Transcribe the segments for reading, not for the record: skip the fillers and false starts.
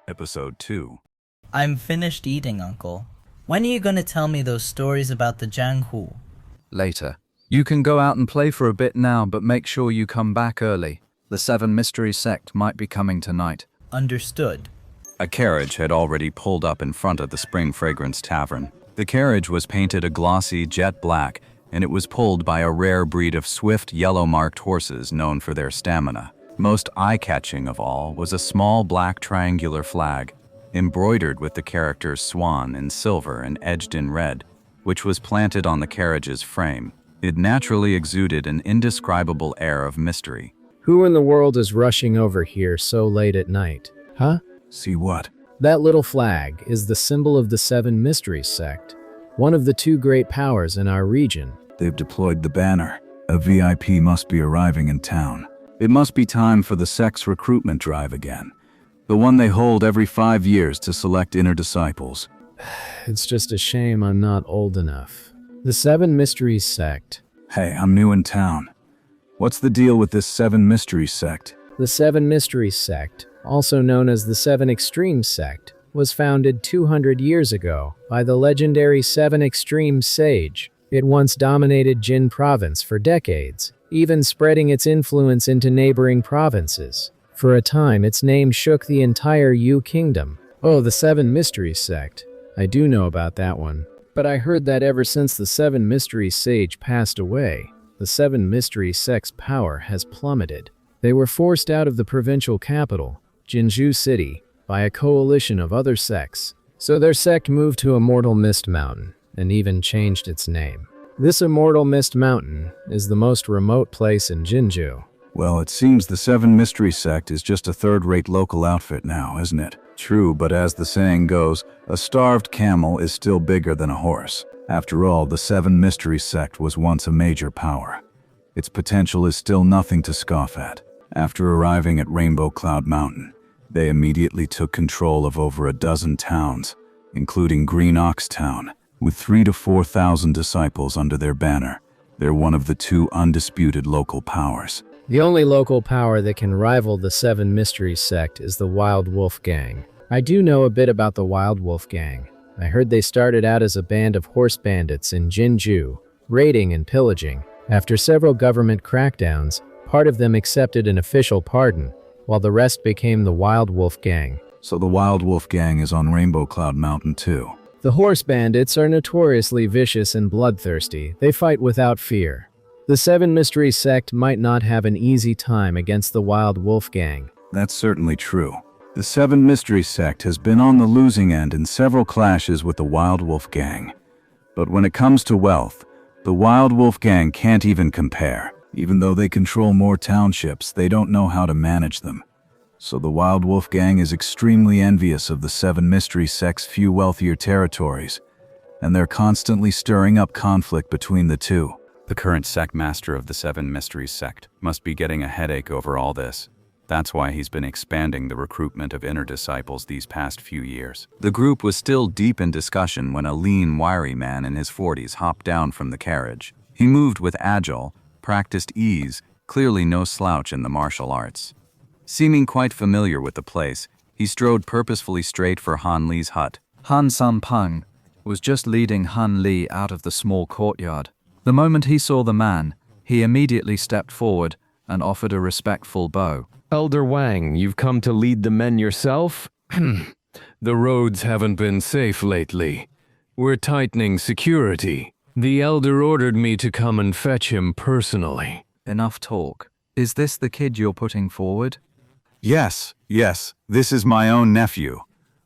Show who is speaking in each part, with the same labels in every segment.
Speaker 1: Episode 2.
Speaker 2: I'm finished eating, Uncle. When are you gonna tell me those stories about the Jianghu?
Speaker 3: Later. You can go out and play for a bit now, but make sure you come back early. The Seven Mystery Sect might be coming tonight.
Speaker 2: Understood.
Speaker 1: A carriage had already pulled up in front of the Spring Fragrance Tavern. The carriage was painted a glossy jet black, and it was pulled by a rare breed of swift yellow-marked horses known for their stamina. Most eye-catching of all was a small black triangular flag, embroidered with the characters swan in silver and edged in red, which was planted on the carriage's frame. It naturally exuded an indescribable air of mystery.
Speaker 4: Who in the world is rushing over here so late at night? Huh?
Speaker 1: See what?
Speaker 4: That little flag is the symbol of the Seven Mysteries Sect, one of the two great powers in our region.
Speaker 1: They've deployed the banner. A VIP must be arriving in town. It must be time for the sect's recruitment drive again. The one they hold every 5 years to select inner disciples.
Speaker 4: It's just a shame I'm not old enough. The Seven Mysteries Sect.
Speaker 1: Hey, I'm new in town. What's the deal with this Seven Mysteries Sect?
Speaker 4: The Seven Mysteries Sect, also known as the Seven Extremes Sect, was founded 200 years ago by the legendary Seven Extremes Sage. It once dominated Jin Province for decades, even spreading its influence into neighboring provinces. For a time, its name shook the entire Yu Kingdom. Oh, the Seven Mysteries Sect. I do know about that one. But I heard that ever since the Seven Mysteries Sage passed away, the Seven Mysteries Sect's power has plummeted. They were forced out of the provincial capital, Jinzhou City, by a coalition of other sects. So their sect moved to Immortal Mist Mountain, and even changed its name. This Immortal Mist Mountain is the most remote place in Jinzhou.
Speaker 1: Well, it seems the Seven Mysteries Sect is just a third-rate local outfit now, isn't it? True, but as the saying goes, a starved camel is still bigger than a horse. After all, the Seven Mysteries Sect was once a major power. Its potential is still nothing to scoff at. After arriving at Rainbow Cloud Mountain, they immediately took control of over a dozen towns, including Green Ox Town. With 3,000 to 4,000 disciples under their banner, they're one of the two undisputed local powers.
Speaker 4: The only local power that can rival the Seven Mysteries Sect is the Wild Wolf Gang. I do know a bit about the Wild Wolf Gang. I heard they started out as a band of horse bandits in Jinzhou, raiding and pillaging. After several government crackdowns, part of them accepted an official pardon, while the rest became the Wild Wolf Gang.
Speaker 1: So the Wild Wolf Gang is on Rainbow Cloud Mountain too.
Speaker 4: The horse bandits are notoriously vicious and bloodthirsty. They fight without fear. The Seven Mysteries Sect might not have an easy time against the Wild Wolf Gang.
Speaker 1: That's certainly true. The Seven Mysteries Sect has been on the losing end in several clashes with the Wild Wolf Gang. But when it comes to wealth, the Wild Wolf Gang can't even compare. Even though they control more townships, they don't know how to manage them. So the Wild Wolf Gang is extremely envious of the Seven Mysteries Sect's few wealthier territories, and they're constantly stirring up conflict between the two. The current sect master of the Seven Mysteries Sect must be getting a headache over all this. That's why he's been expanding the recruitment of inner disciples these past few years. The group was still deep in discussion when a lean, wiry man in his 40s hopped down from the carriage. He moved with agile, practiced ease, clearly no slouch in the martial arts. Seeming quite familiar with the place, he strode purposefully straight for Han Li's hut.
Speaker 3: Han Sanpeng was just leading Han Li out of the small courtyard. The moment he saw the man, he immediately stepped forward and offered a respectful bow.
Speaker 5: Elder Wang, you've come to lead the men yourself? The roads haven't been safe lately. We're tightening security. The Elder ordered me to come and fetch him personally.
Speaker 3: Enough talk. Is this the kid you're putting forward?
Speaker 1: Yes, this is my own nephew.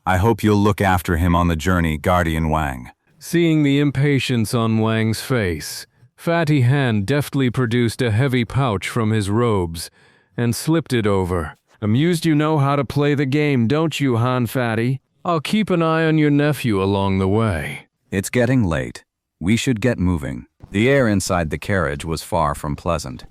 Speaker 1: I hope you'll look after him on the journey, Guardian Wang.
Speaker 5: Seeing the impatience on Wang's face, Fatty Han deftly produced a heavy pouch from his robes and slipped it over. Amused you know how to play the game, don't you, Han Fatty? I'll keep an eye on your nephew along the way.
Speaker 1: It's getting late. We should get moving. The air inside the carriage was far from pleasant.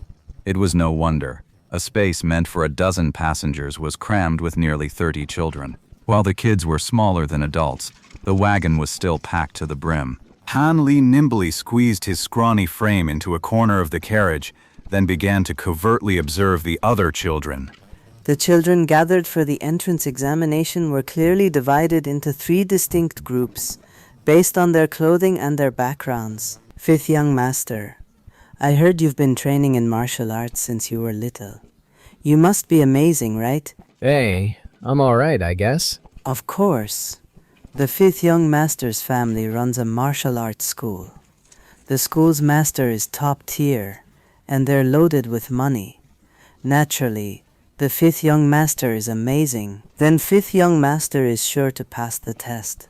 Speaker 1: It was no wonder. A space meant for a dozen passengers was crammed with nearly 30 children. While the kids were smaller than adults, the wagon was still packed to the brim. Han Li nimbly squeezed his scrawny frame into a corner of the carriage, then began to covertly observe the other children.
Speaker 6: The children gathered for the entrance examination were clearly divided into 3 distinct groups, based on their clothing and their backgrounds. 5th young master, I heard you've been training in martial arts since you were little. You must be amazing, right?
Speaker 4: Hey, I'm alright, I guess.
Speaker 6: Of course. The 5th young master's family runs a martial arts school. The school's master is top tier, and they're loaded with money. Naturally, the 5th young master is amazing. Then 5th young master is sure to pass the test.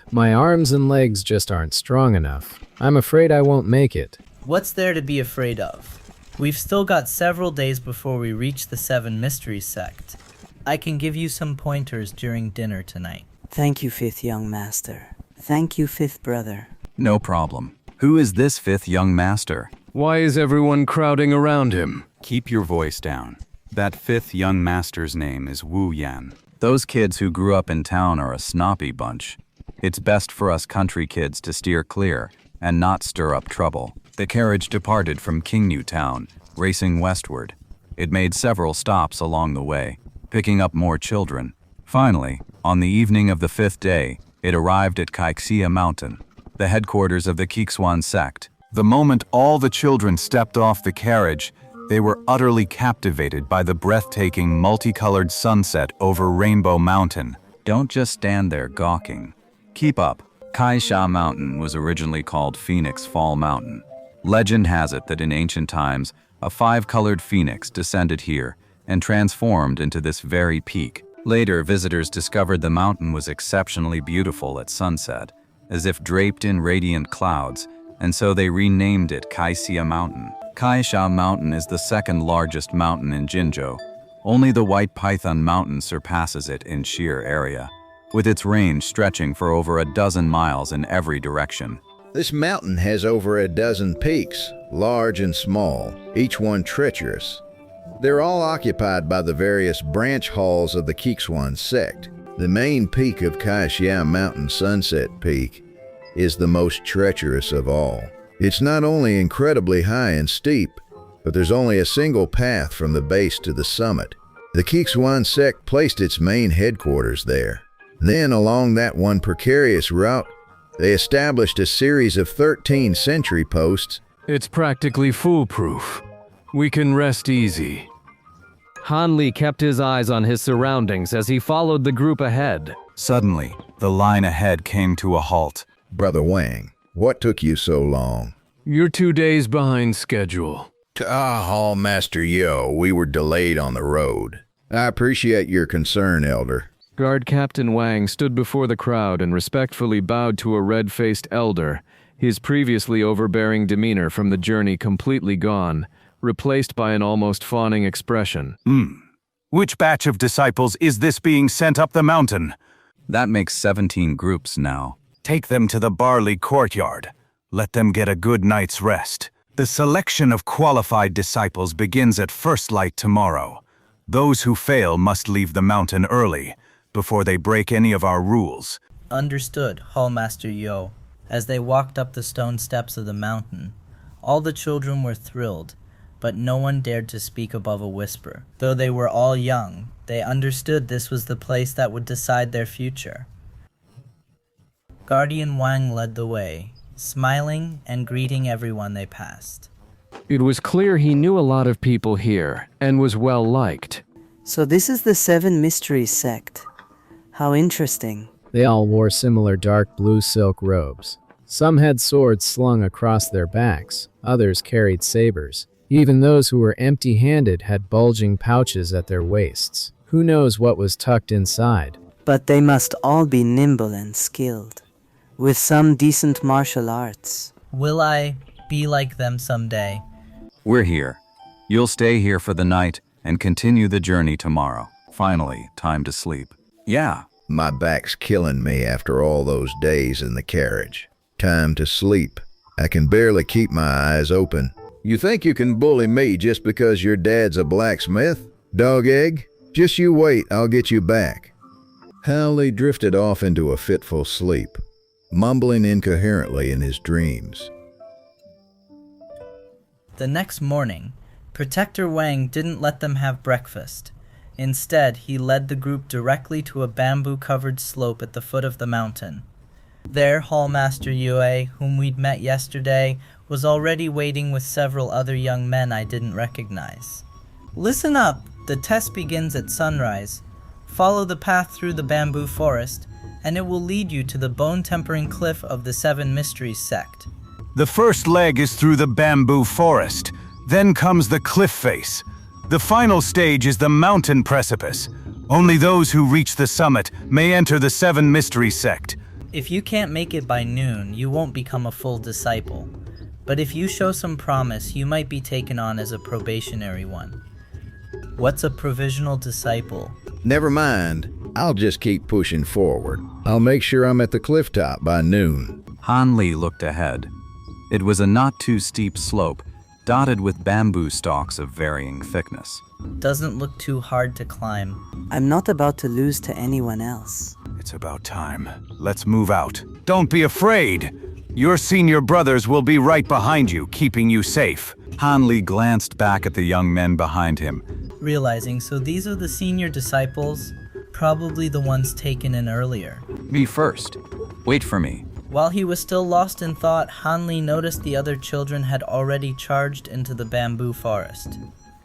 Speaker 4: My arms and legs just aren't strong enough. I'm afraid I won't make it.
Speaker 2: What's there to be afraid of? We've still got several days before we reach the 7 Mysteries sect. I can give you some pointers during dinner tonight.
Speaker 6: Thank you, 5th young master. Thank you, 5th brother.
Speaker 1: No problem. Who is this 5th young master?
Speaker 5: Why is everyone crowding around him?
Speaker 1: Keep your voice down. That 5th young master's name is Wu Yan. Those kids who grew up in town are a snoppy bunch. It's best for us country kids to steer clear and not stir up trouble. The carriage departed from Qingyu Town, racing westward. It made several stops along the way, picking up more children. Finally, on the evening of the 5th day, it arrived at Kaikxia Mountain, the headquarters of the Kixuan sect. The moment all the children stepped off the carriage, they were utterly captivated by the breathtaking multicolored sunset over Rainbow Mountain. Don't just stand there gawking. Keep up. Kaisha Mountain was originally called Phoenix Fall Mountain. Legend has it that in ancient times, a 5-colored phoenix descended here and transformed into this very peak. Later, visitors discovered the mountain was exceptionally beautiful at sunset, as if draped in radiant clouds, and so they renamed it Kaisha Mountain. Kaisha Mountain is the 2nd largest mountain in Jinzhou. Only the White Python Mountain surpasses it in sheer area, with its range stretching for over a dozen miles in every direction.
Speaker 7: This mountain has over a dozen peaks, large and small, each one treacherous. They're all occupied by the various branch halls of the Kixuan sect. The main peak of Kaixia Mountain, Sunset Peak, is the most treacherous of all. It's not only incredibly high and steep, but there's only a single path from the base to the summit. The Kixuan sect placed its main headquarters there. Then, along that one precarious route, they established a series of 13 sentry posts.
Speaker 5: It's practically foolproof. We can rest easy.
Speaker 3: Han Li kept his eyes on his surroundings as he followed the group ahead.
Speaker 1: Suddenly, the line ahead came to a halt.
Speaker 7: Brother Wang, what took you so long?
Speaker 5: You're 2 days behind schedule.
Speaker 7: Hall Master Yo, we were delayed on the road. I appreciate your concern, Elder.
Speaker 3: Guard Captain Wang stood before the crowd and respectfully bowed to a red-faced elder, his previously overbearing demeanor from the journey completely gone, replaced by an almost fawning expression.
Speaker 1: Which batch of disciples is this being sent up the mountain? That makes 17 groups now. Take them to the barley courtyard. Let them get a good night's rest. The selection of qualified disciples begins at first light tomorrow. Those who fail must leave the mountain early, before they break any of our rules.
Speaker 2: Understood, Hallmaster Yo. As they walked up the stone steps of the mountain, all the children were thrilled, but no one dared to speak above a whisper. Though they were all young, they understood this was the place that would decide their future. Guardian Wang led the way, smiling and greeting everyone they passed.
Speaker 3: It was clear he knew a lot of people here and was well liked.
Speaker 6: So this is the 7 Mysteries sect. How interesting.
Speaker 4: They all wore similar dark blue silk robes. Some had swords slung across their backs, others carried sabers. Even those who were empty-handed had bulging pouches at their waists. Who knows what was tucked inside?
Speaker 6: But they must all be nimble and skilled, with some decent martial arts.
Speaker 2: Will I be like them someday?
Speaker 1: We're here. You'll stay here for the night and continue the journey tomorrow. Finally, time to sleep. Yeah.
Speaker 7: My back's killing me after all those days in the carriage. Time to sleep. I can barely keep my eyes open. You think you can bully me just because your dad's a blacksmith? Dog egg? Just you wait, I'll get you back. Howley drifted off into a fitful sleep, mumbling incoherently in his dreams.
Speaker 2: The next morning, Protector Wang didn't let them have breakfast. Instead, he led the group directly to a bamboo-covered slope at the foot of the mountain. There, Hallmaster Yue, whom we'd met yesterday, was already waiting with several other young men I didn't recognize. Listen up! The test begins at sunrise. Follow the path through the bamboo forest, and it will lead you to the bone-tempering cliff of the Seven Mysteries sect.
Speaker 1: The first leg is through the bamboo forest. Then comes the cliff face. The final stage is the mountain precipice. Only those who reach the summit may enter the Seven Mysteries sect.
Speaker 2: If you can't make it by noon, you won't become a full disciple. But if you show some promise, you might be taken on as a probationary one. What's a provisional disciple?
Speaker 7: Never mind. I'll just keep pushing forward. I'll make sure I'm at the cliff top by noon.
Speaker 1: Han Li looked ahead. It was a not too steep slope, dotted with bamboo stalks of varying thickness.
Speaker 2: Doesn't look too hard to climb.
Speaker 6: I'm not about to lose to anyone else.
Speaker 1: It's about time. Let's move out. Don't be afraid. Your senior brothers will be right behind you, keeping you safe. Han Li glanced back at the young men behind him.
Speaker 2: Realizing, so these are the senior disciples, probably the ones taken in earlier.
Speaker 1: Me first. Wait for me.
Speaker 2: While he was still lost in thought, Han Li noticed the other children had already charged into the bamboo forest.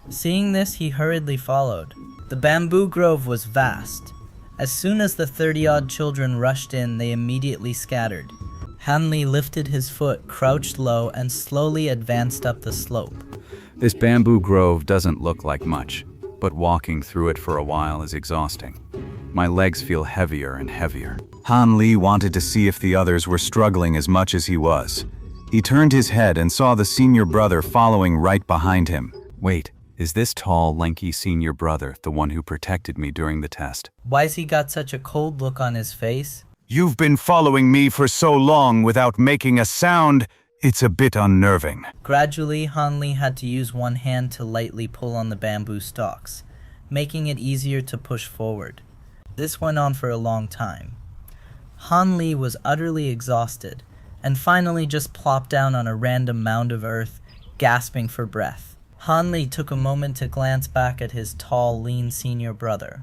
Speaker 2: Seeing this, he hurriedly followed. The bamboo grove was vast. As soon as the 30-odd children rushed in, they immediately scattered. Han Li lifted his foot, crouched low, and slowly advanced up the slope.
Speaker 1: This bamboo grove doesn't look like much, but walking through it for a while is exhausting. My legs feel heavier and heavier. Han Li wanted to see if the others were struggling as much as he was. He turned his head and saw the senior brother following right behind him. Wait, is this tall, lanky senior brother the one who protected me during the test?
Speaker 2: Why's he got such a cold look on his face?
Speaker 1: You've been following me for so long without making a sound, it's a bit unnerving.
Speaker 2: Gradually, Han Li had to use one hand to lightly pull on the bamboo stalks, making it easier to push forward. This went on for a long time. Han Li was utterly exhausted, and finally just plopped down on a random mound of earth, gasping for breath. Han Li took a moment to glance back at his tall, lean senior brother.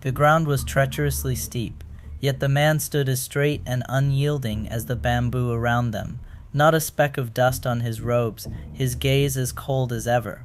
Speaker 2: The ground was treacherously steep, yet the man stood as straight and unyielding as the bamboo around them, not a speck of dust on his robes, his gaze as cold as ever.